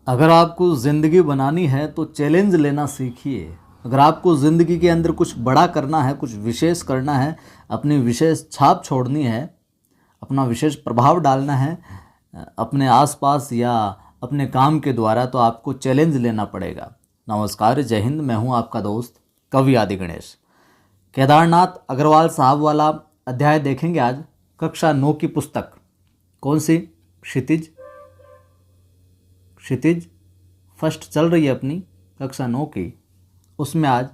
अगर आपको ज़िंदगी बनानी है तो चैलेंज लेना सीखिए। अगर आपको ज़िंदगी के अंदर कुछ बड़ा करना है, कुछ विशेष करना है, अपनी विशेष छाप छोड़नी है, अपना विशेष प्रभाव डालना है अपने आसपास या अपने काम के द्वारा, तो आपको चैलेंज लेना पड़ेगा। नमस्कार, जय हिंद। मैं हूं आपका दोस्त कवि आदि गणेश। केदारनाथ अग्रवाल साहब वाला अध्याय देखेंगे आज, कक्षा 9 की पुस्तक। कौन सी? क्षितिज। क्षितिज फर्स्ट चल रही है अपनी, कक्षा 9 की। उसमें आज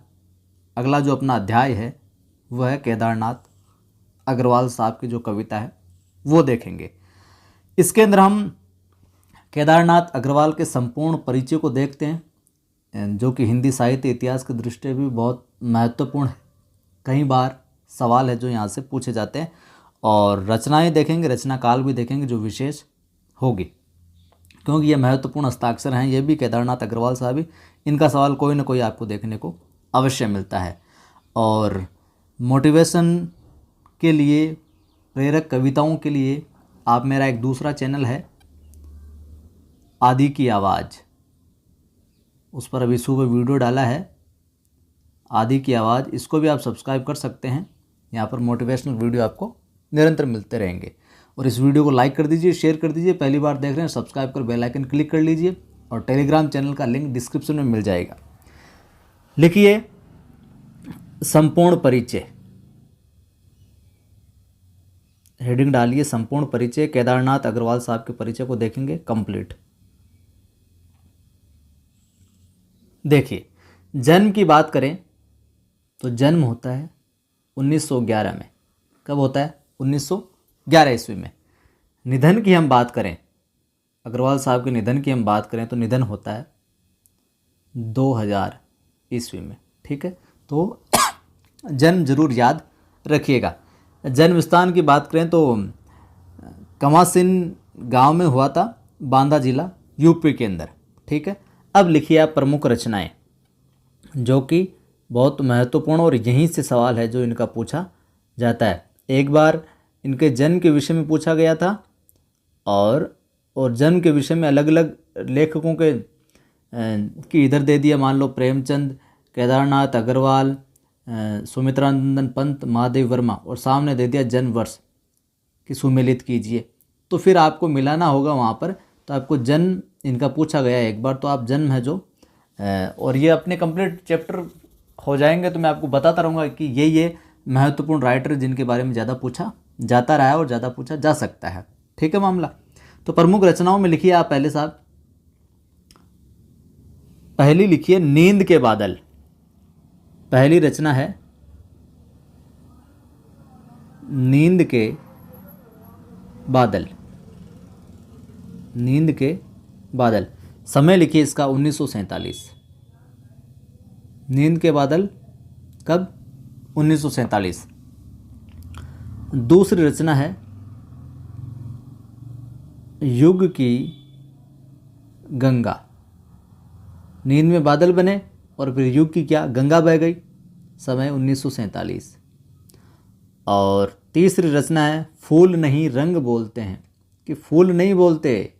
अगला जो अपना अध्याय है वह है केदारनाथ अग्रवाल साहब की जो कविता है वो देखेंगे। इसके अंदर हम केदारनाथ अग्रवाल के संपूर्ण परिचय को देखते हैं, जो कि हिंदी साहित्य इतिहास की दृष्टि से भी बहुत महत्वपूर्ण है। कई बार सवाल है जो यहाँ से पूछे जाते हैं, और रचनाएं देखेंगे, रचना काल भी देखेंगे जो विशेष होगी, क्योंकि ये महत्वपूर्ण हस्ताक्षर हैं। ये भी केदारनाथ अग्रवाल साहब ही, इनका सवाल कोई ना कोई आपको देखने को अवश्य मिलता है। और मोटिवेशन के लिए, प्रेरक कविताओं के लिए आप मेरा एक दूसरा चैनल है आदि की आवाज़, उस पर अभी सुबह वीडियो डाला है, आदि की आवाज़। इसको भी आप सब्सक्राइब कर सकते हैं। यहाँ पर मोटिवेशनल वीडियो आपको निरंतर मिलते रहेंगे। और इस वीडियो को लाइक कर दीजिए, शेयर कर दीजिए। पहली बार देख रहे हैं, सब्सक्राइब कर बेल आइकन क्लिक कर लीजिए, और टेलीग्राम चैनल का लिंक डिस्क्रिप्शन में मिल जाएगा। लिखिए संपूर्ण परिचय, हेडिंग डालिए संपूर्ण परिचय। केदारनाथ अग्रवाल साहब के परिचय को देखेंगे कंप्लीट। देखिए, जन्म की बात करें तो जन्म होता है 1911 में। कब होता है? 1911 ईस्वी में। निधन की हम बात करें, अग्रवाल साहब के निधन की हम बात करें तो निधन होता है 2000 ईस्वी में। ठीक है, तो जन्म जरूर याद रखिएगा। जन्म स्थान की बात करें तो कमासिन गांव में हुआ था, बांदा जिला, यूपी के अंदर। ठीक है, अब लिखिए आप प्रमुख रचनाएं, जो कि बहुत महत्वपूर्ण और यहीं से सवाल है जो इनका पूछा जाता है। एक बार इनके जन्म के विषय में पूछा गया था, और जन्म के विषय में अलग अलग लेखकों के कि इधर दे दिया, मान लो प्रेमचंद, केदारनाथ अग्रवाल, सुमित्रानंदन पंत, महादेव वर्मा, और सामने दे दिया जन्म वर्ष कि सुमेलित कीजिए। तो फिर आपको मिलाना होगा वहाँ पर। तो आपको जन्म इनका पूछा गया है एक बार, तो आप जन्म है जो, और ये अपने कंप्लीट चैप्टर हो जाएंगे तो मैं आपको बताता रहूँगा कि ये महत्वपूर्ण राइटर जिनके बारे में ज़्यादा पूछा जाता रहा है और ज़्यादा पूछा जा सकता है। ठीक है मामला। तो प्रमुख रचनाओं में लिखिए आप पहले साहब, पहली लिखिए नींद के बादल। पहली रचना है नींद के बादल। नींद के बादल। समय लिखिए इसका 1947। नींद के बादल कब? 1947। दूसरी रचना है युग की गंगा। नींद में बादल बने और फिर युग की क्या? गंगा बह गई। समय 1947। और तीसरी रचना है फूल नहीं रंग बोलते हैं। कि फूल नहीं बोलते,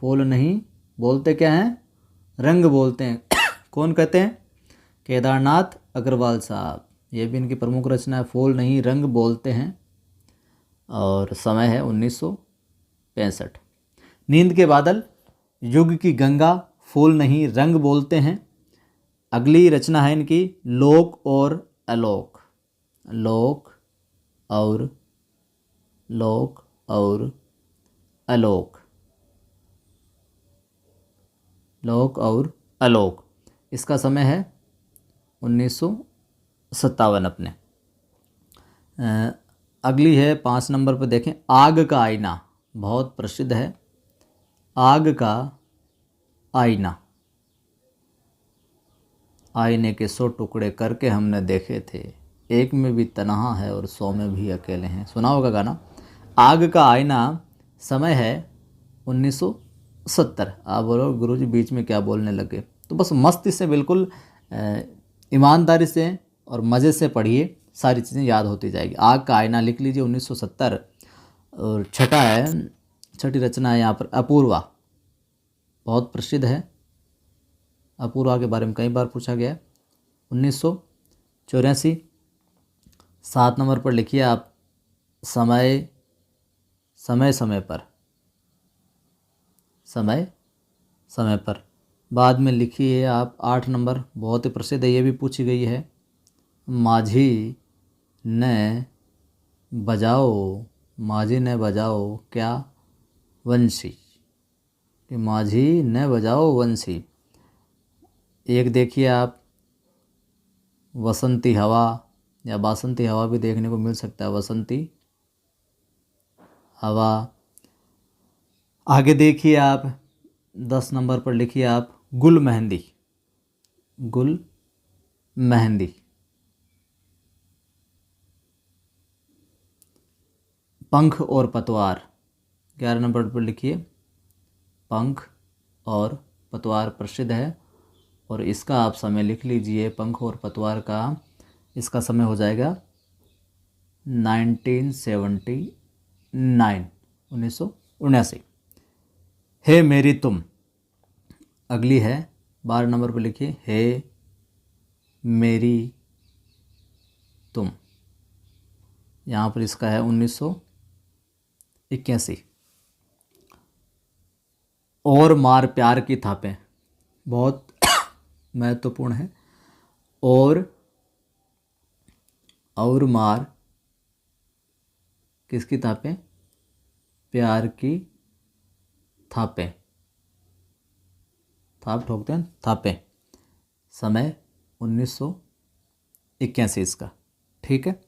फूल नहीं बोलते क्या हैं? रंग बोलते हैं। कौन कहते हैं? केदारनाथ अग्रवाल साहब। ये भी इनकी प्रमुख रचना है, फूल नहीं रंग बोलते हैं, और समय है 1965। नींद के बादल, युग की गंगा, फूल नहीं रंग बोलते हैं। अगली रचना है इनकी लोक और अलोक। लोक और अलोक। लोक और अलोक। इसका समय है 1957 अपने। अगली है 5 नंबर पर, देखें आग का आईना। बहुत प्रसिद्ध है, आग का आईना। आईने के 100 टुकड़े करके हमने देखे थे, एक में भी तन्हा है और 100 में भी अकेले हैं। सुना होगा गाना। आग का आईना। समय है 1970। आप बोलो गुरुजी बीच में क्या बोलने लगे, तो बस मस्ती से, बिल्कुल ईमानदारी से और मज़े से पढ़िए, सारी चीज़ें याद होती जाएगी। आग का आईना लिख लीजिए 1970। और छठी रचना है यहाँ पर अपूर्वा। बहुत प्रसिद्ध है। अपूर्वा के बारे में कई बार पूछा गया है। 1984। 7 नंबर पर लिखिए आप समय समय समय पर, समय समय पर। बाद में लिखिए आप 8 नंबर, बहुत ही प्रसिद्ध है, ये भी पूछी गई है। माझी ने बजाओ, माझी ने बजाओ क्या वंशी, कि माझी ने बजाओ वंशी। एक देखिए आप वसंती हवा या बासंती हवा भी देखने को मिल सकता है, वसंती हवा। आगे देखिए आप 10 नंबर पर लिखिए आप गुल मेहंदी, गुल मेहंदी। पंख और पतवार, 11 नंबर पर लिखिए पंख और पतवार प्रसिद्ध है, और इसका आप समय लिख लीजिए, पंख और पतवार का इसका समय हो जाएगा 1979, 1979। हे मेरी तुम अगली है, 12 नंबर पर लिखिए हे मेरी तुम। यहाँ पर इसका है 1981। और मार प्यार की थापें, बहुत महत्वपूर्ण है। और मार किसकी थापें, प्यार की थापें, थाप ठोकते हैं थापें। समय 1981 इसका, ठीक है।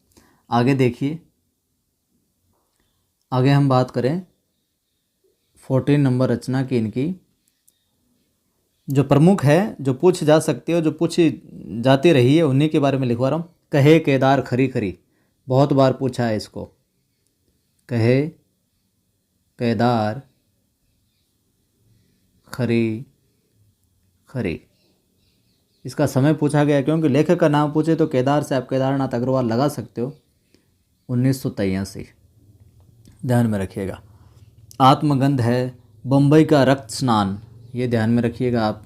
आगे देखिए, आगे हम बात करें 14 नंबर रचना की। इनकी जो प्रमुख है, जो पूछ जा सकती है और जो पूछी जाती रही है, उन्हीं के बारे में लिखवा रहा हूँ। कहे केदार खरी खरी, बहुत बार पूछा है इसको। कहे केदार खरी खरी, इसका समय पूछा गया, क्योंकि लेखक का नाम पूछे तो केदार से आप केदारनाथ अग्रवाल लगा सकते हो। 1983, ध्यान में रखिएगा। आत्मगंध है बम्बई का रक्त स्नान, ये ध्यान में रखिएगा आप।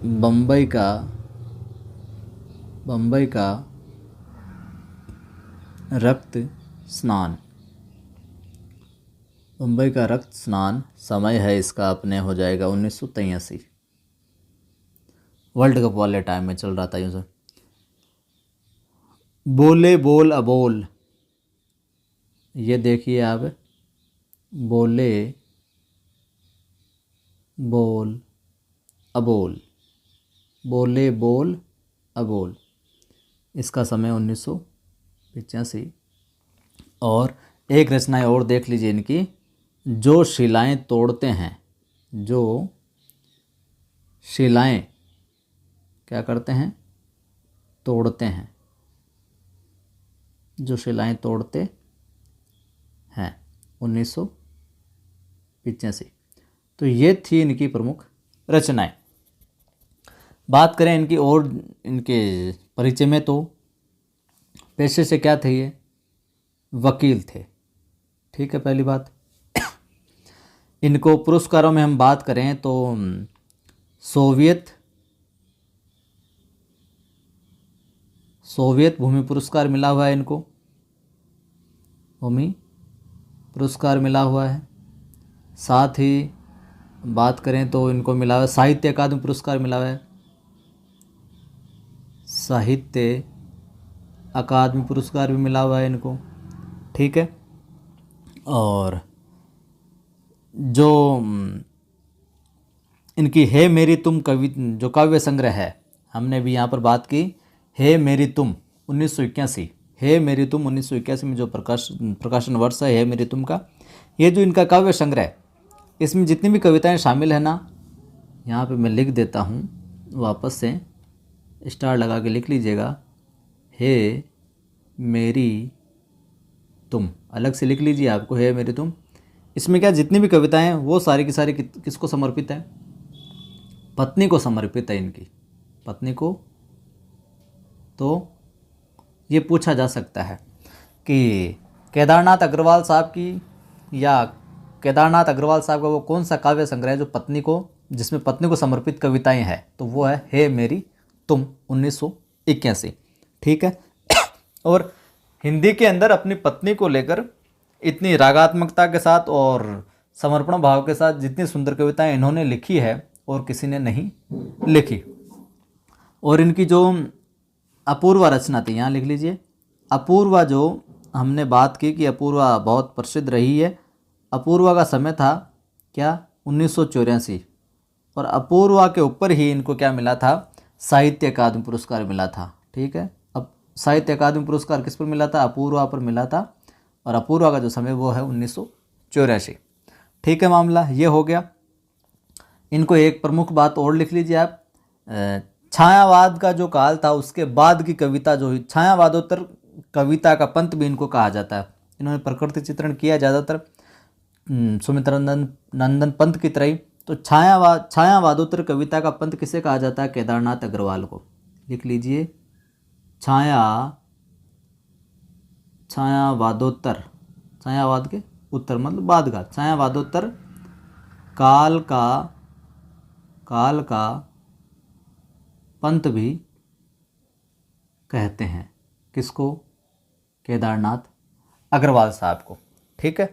बम्बई का रक्त स्नान, मुंबई का रक्त स्नान। समय है इसका अपने हो जाएगा 1983। वर्ल्ड कप वाले टाइम में चल रहा था यूँ सर। बोले बोल अबोल, ये देखिए आप, बोले बोल अबोल, बोले बोल अबोल, इसका समय 1985। और एक रचनाएं और देख लीजिए इनकी। जो शिलाएं तोड़ते हैं, जो शिलाएं क्या करते हैं, तोड़ते हैं, जो शिलाएं तोड़ते हैं, 1985। तो ये थी इनकी प्रमुख रचनाएं। बात करें इनकी और इनके परिचय में, तो पेशे से क्या थे ये, वकील थे, ठीक है। पहली बात, इनको पुरस्कारों में हम बात करें तो सोवियत भूमि पुरस्कार मिला हुआ है इनको, भूमि पुरस्कार मिला हुआ है। साथ ही बात करें तो इनको मिला हुआ है साहित्य अकादमी पुरस्कार मिला हुआ है, साहित्य अकादमी पुरस्कार भी मिला हुआ है इनको, ठीक है। और जो इनकी हे मेरी तुम कवि, जो काव्य संग्रह है, हमने भी यहाँ पर बात की। हे मेरी तुम 1981, हे मेरी तुम 1981 में जो प्रकाशन वर्ष है हे मेरी तुम का, ये जो इनका काव्य संग्रह, इसमें जितनी भी कविताएं शामिल है ना, यहाँ पे मैं लिख देता हूँ, वापस से स्टार लगा के लिख लीजिएगा। हे मेरी तुम अलग से लिख लीजिए आपको, हे मेरी तुम। इसमें क्या जितनी भी कविताएं हैं वो सारी की सारी किसको समर्पित है, पत्नी को समर्पित है, इनकी पत्नी को। तो ये पूछा जा सकता है कि केदारनाथ अग्रवाल साहब की या केदारनाथ अग्रवाल साहब का वो कौन सा काव्य संग्रह है जो पत्नी को, जिसमें पत्नी को समर्पित कविताएं हैं, तो वो है हे मेरी तुम 1981। ठीक है। और हिंदी के अंदर अपनी पत्नी को लेकर इतनी रागात्मकता के साथ और समर्पण भाव के साथ जितनी सुंदर कविताएं इन्होंने लिखी है और किसी ने नहीं लिखी। और इनकी जो अपूर्वा रचना थी, यहाँ लिख लीजिए, अपूर्वा जो हमने बात की कि अपूर्वा बहुत प्रसिद्ध रही है। अपूर्वा का समय था क्या, 1984, और अपूर्वा के ऊपर ही इनको क्या मिला था, साहित्य अकादमी पुरस्कार मिला था। ठीक है। अब साहित्य अकादमी पुरस्कार किस पर मिला था, अपूर्वा पर मिला था, और अपूर्वा का जो समय वो है 1984। ठीक है, मामला ये हो गया। इनको एक प्रमुख बात और लिख लीजिए आप, छायावाद का जो काल था उसके बाद की कविता जो हुई, छायावादोत्तर कविता का पंथ भी इनको कहा जाता है। इन्होंने प्रकृति चित्रण किया ज़्यादातर सुमित्रा नंदन पंथ की तरह ही। तो छायावादोत्तर कविता का पंथ किसे कहा जाता है, केदारनाथ अग्रवाल को। लिख लीजिए, छायावादोत्तर, छायावाद के उत्तर मतलब बाद का, छायावादोत्तर काल का पंथ भी कहते हैं। किसको, केदारनाथ अग्रवाल साहब को। ठीक है।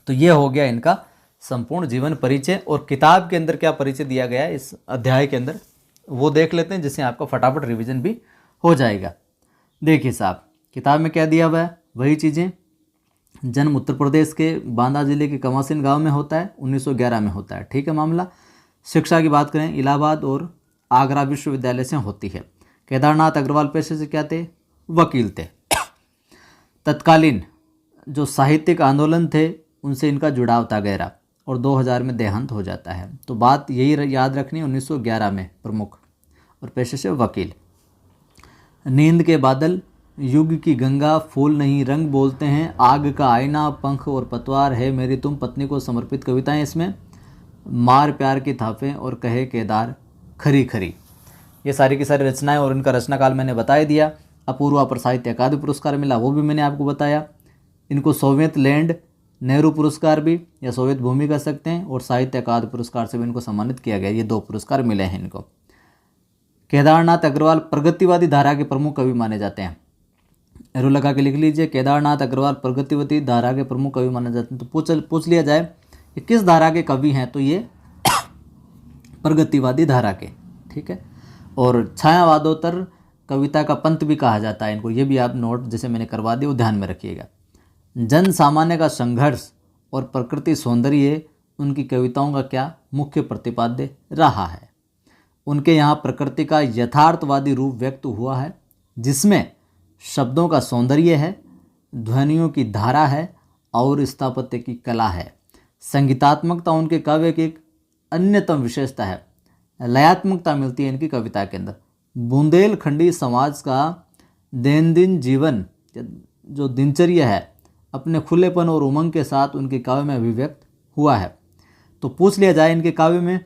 तो ये हो गया इनका संपूर्ण जीवन परिचय। और किताब के अंदर क्या परिचय दिया गया है इस अध्याय के अंदर, वो देख लेते हैं, जिससे आपका फटाफट रिवीजन भी हो जाएगा। देखिए साहब, किताब में क्या दिया हुआ है, वही चीज़ें। जन्म उत्तर प्रदेश के बांदा जिले के कमासिन गांव में होता है, 1911 में होता है। ठीक है मामला। शिक्षा की बात करें, इलाहाबाद और आगरा विश्वविद्यालय से होती है। केदारनाथ अग्रवाल पेशे से क्या थे, वकील थे। तत्कालीन जो साहित्यिक आंदोलन थे उनसे इनका जुड़ाव था गहरा, और 2000 में देहांत हो जाता है। तो बात यही याद रखनी, 1911 में प्रमुख, और पेशे से वकील। नींद के बादल, युग की गंगा, फूल नहीं रंग बोलते हैं, आग का आईना, पंख और पतवार, है मेरी तुम पत्नी को समर्पित कविताएं इसमें, मार प्यार की थापें और कहे केदार खरी खरी। ये सारी की सारी रचनाएं, और इनका रचनाकाल मैंने बता दिया। अपूर्वा पर साहित्य अकादमी पुरस्कार मिला, वो भी मैंने आपको बताया। इनको सोवियत लैंड नेहरू पुरस्कार भी या सोवियत भूमि कह सकते हैं, और साहित्य अकादमी पुरस्कार से भी इनको सम्मानित किया गया। ये 2 पुरस्कार मिले हैं इनको। केदारनाथ अग्रवाल प्रगतिवादी धारा के प्रमुख कवि माने जाते हैं। एरो लगा के लिख लीजिए, केदारनाथ अग्रवाल प्रगतिवादी धारा के प्रमुख कवि माने जाते हैं। तो पूछ लिया जाए कि किस धारा के कवि हैं, तो ये प्रगतिवादी धारा के। ठीक है। और छायावादोत्तर कविता का पंथ भी कहा जाता है इनको, ये भी आप नोट जैसे मैंने करवा दिया वो ध्यान में रखिएगा। जन सामान्य का संघर्ष और प्रकृति सौंदर्य उनकी कविताओं का क्या मुख्य प्रतिपाद्य रहा है। उनके यहाँ प्रकृति का यथार्थवादी रूप व्यक्त हुआ है, जिसमें शब्दों का सौंदर्य है, ध्वनियों की धारा है और स्थापत्य की कला है। संगीतात्मकता उनके काव्य की एक अन्यतम विशेषता है। लयात्मकता मिलती है इनकी कविता के अंदर। बुंदेलखंडी समाज का दैनंदिन जीवन जो दिनचर्या है अपने खुलेपन और उमंग के साथ उनके काव्य में अभिव्यक्त हुआ है। तो पूछ लिया जाए इनके काव्य में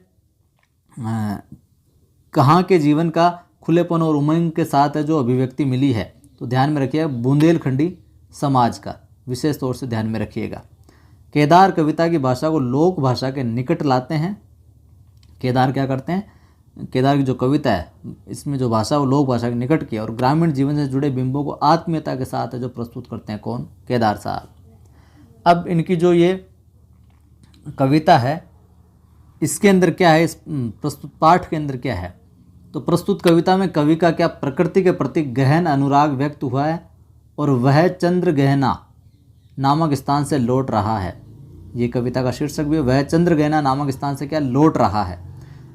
कहाँ के जीवन का खुलेपन और उमंग के साथ है जो अभिव्यक्ति मिली है, तो ध्यान में रखिएगा बुंदेलखंडी समाज का विशेष तौर से ध्यान में रखिएगा। केदार कविता की भाषा को लोक भाषा के निकट लाते हैं। केदार क्या करते हैं, केदार की जो कविता है इसमें जो भाषा वो लोक भाषा के निकट की है, और ग्रामीण जीवन से जुड़े बिंबों को आत्मीयता के साथ है जो प्रस्तुत करते हैं कौन, केदार साहब। अब इनकी जो ये कविता है इसके अंदर क्या है, इस प्रस्तुत पाठ के अंदर क्या है, तो प्रस्तुत कविता में कवि का क्या प्रकृति के प्रति गहन अनुराग व्यक्त हुआ है, और वह चंद्र गहना नामक स्थान से लौट रहा है। ये कविता का शीर्षक भी है, वह चंद्र गहना नामक स्थान से क्या लौट रहा है,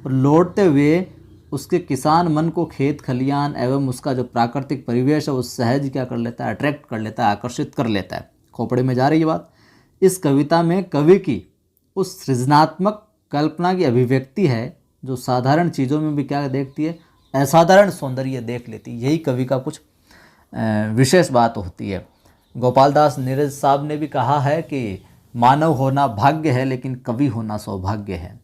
और लौटते हुए उसके किसान मन को खेत खलियान एवं उसका जो प्राकृतिक परिवेश है वो सहज क्या कर लेता है, अट्रैक्ट कर लेता है, आकर्षित कर लेता है। खोपड़े में जा रही है बात। इस कविता में कवि की उस सृजनात्मक कल्पना की अभिव्यक्ति है जो साधारण चीज़ों में भी क्या देखती है, असाधारण सौंदर्य देख लेती है। यही कवि का कुछ विशेष बात होती है। गोपाल दास नीरज साहब ने भी कहा है कि मानव होना भाग्य है लेकिन कवि होना सौभाग्य है,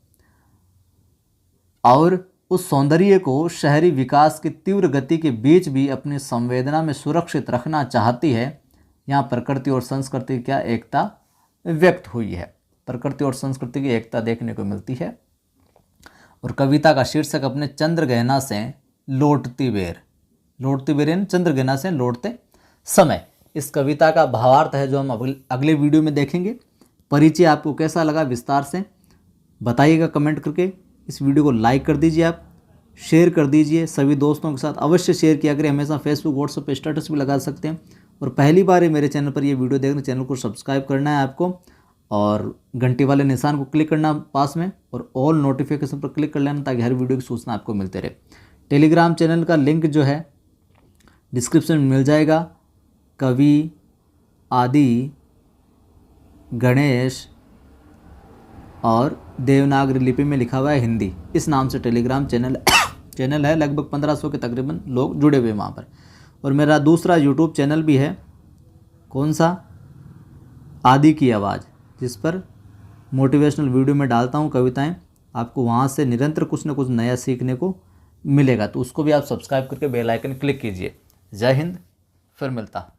और उस सौंदर्य को शहरी विकास की तीव्र गति के बीच भी अपनी संवेदना में सुरक्षित रखना चाहती है। यहाँ प्रकृति और संस्कृति की क्या एकता व्यक्त हुई है। प्रकृति और संस्कृति की एकता देखने को मिलती है। और कविता का शीर्षक अपने चंद्रगहना से लौटती बेर, लौटती बेर यानी चंद्रगहना से लौटते समय। इस कविता का भावार्थ है जो हम अगले वीडियो में देखेंगे। परिचय आपको कैसा लगा विस्तार से बताइएगा कमेंट करके। इस वीडियो को लाइक कर दीजिए, आप शेयर कर दीजिए सभी दोस्तों के साथ, अवश्य शेयर किया करें। हमेशा फेसबुक व्हाट्सएप पे स्टेटस भी लगा सकते हैं। और पहली बार मेरे चैनल पर ये वीडियो देखना, चैनल को सब्सक्राइब करना है आपको और घंटी वाले निशान को क्लिक करना पास में और ऑल नोटिफिकेशन पर क्लिक कर लेना ताकि हर वीडियो की सूचना आपको मिलते रहे। टेलीग्राम चैनल का लिंक जो है डिस्क्रिप्शन में मिल जाएगा। कवि आदि गणेश और देवनागरी लिपि में लिखा हुआ है हिंदी, इस नाम से टेलीग्राम चैनल है। लगभग 1500 के तकरीबन लोग जुड़े हुए हैं वहाँ पर। और मेरा दूसरा यूट्यूब चैनल भी है, कौन सा, आदि की आवाज़, जिस पर मोटिवेशनल वीडियो में डालता हूँ कविताएं। आपको वहाँ से निरंतर कुछ न कुछ नया सीखने को मिलेगा, तो उसको भी आप सब्सक्राइब करके बेल आइकन क्लिक कीजिए। जय हिंद, फिर मिलता।